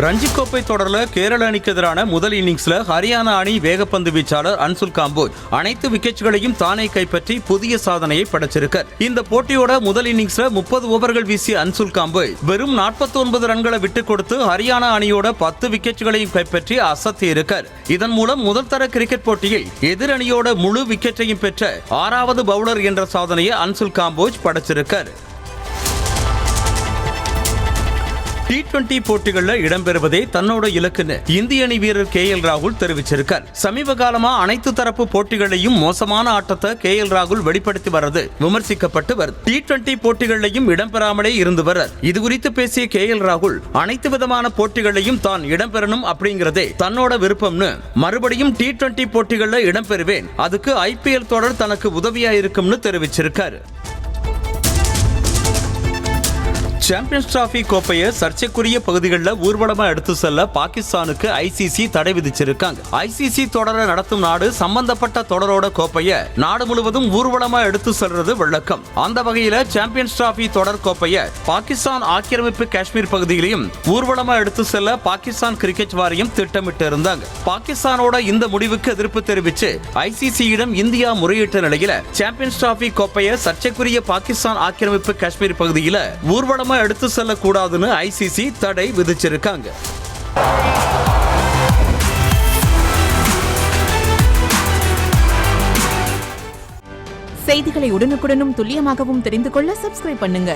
ரஞ்சி கோப்பை தொடர்ல கேரள அணிக்கு எதிரான முதல் இன்னிங்ஸ்ல ஹரியானா அணி வேகப்பந்து வீச்சாளர் அன்சுல் காம்போஜ் அனைத்து விக்கெட்டுகளையும் தானே கைப்பற்றி புதிய சாதனையை படைச்சிருக்கார். இந்த போட்டியோட முதல் இன்னிங்ஸ்ல 30 ஓவர்கள் வீசிய அன்சுல் காம்போஜ் வெறும் 49 ரன்களை விட்டுக் கொடுத்து ஹரியானா அணியோட 10 விக்கெட்டுகளையும் கைப்பற்றி அசத்தி இருக்கார். இதன் மூலம் முதல் தர கிரிக்கெட் போட்டியில் எதிர் அணியோட முழு விக்கெட்டையும் பெற்ற 6வது பவுலர் என்ற சாதனையை அன்சுல் காம்போஜ் படைச்சிருக்கார். T20 போட்டிகளில் இடம்பெறுவதே தன்னோட இலக்குன்னு இந்திய அணி வீரர் KL ராகுல் தெரிவிச்சிருக்கார். சமீப காலமா அனைத்து தரப்பு போட்டிகளையும் மோசமான ஆட்டத்தை KL ராகுல் வெளிப்படுத்தி வர்றது விமர்சிக்கப்பட்டு வருது. T20 போட்டிகளையும் இடம்பெறாமலே இருந்து வர இது குறித்து பேசிய KL ராகுல் அனைத்து விதமான போட்டிகளையும் தான் இடம்பெறணும் அப்படிங்கறதே தன்னோட விருப்பம்னு மறுபடியும் T20 போட்டிகளில் இடம்பெறுவேன், அதுக்கு IPL தொடர் தனக்கு உதவியா இருக்கும்னு தெரிவிச்சிருக்காரு. சாம்பியன்ஸ் டிராபி கோப்பையை சர்ச்சைக்குரிய பகுதிகளில் ஊர்வலமா எடுத்து செல்ல பாகிஸ்தானுக்கு ICC தடை விதிச்சிருக்காங்க. ICC தொடரை நடத்தும் நாடு சம்பந்தப்பட்ட தொடரோட கோப்பையை நாடு முழுவதும் ஊர்வலமா எடுத்து செல்றது வழக்கம். அந்த வகையில சாம்பியன்ஸ் டிராபி தொடர் கோப்பையை பாகிஸ்தான் ஆக்கிரமிப்பு காஷ்மீர் பகுதியிலையும் ஊர்வலமா எடுத்து செல்ல பாகிஸ்தான் கிரிக்கெட் வாரியம் திட்டமிட்டு இருந்தாங்க. பாகிஸ்தானோட இந்த முடிவுக்கு எதிர்ப்பு தெரிவித்து ICC-யிடம் இந்தியா முறையிட்ட நிலையில சாம்பியன்ஸ் டிராபி கோப்பையை சர்ச்சைக்குரிய பாகிஸ்தான் ஆக்கிரமிப்பு காஷ்மீர் பகுதியில ஊர்வலமா எடுத்து செல்லக்கூடாதுன்னு ICC தடை விதிச்சிருக்காங்க. செய்திகளை உடனுக்குடனும் துல்லியமாகவும் தெரிந்து கொள்ள சப்ஸ்கிரைப் பண்ணுங்க.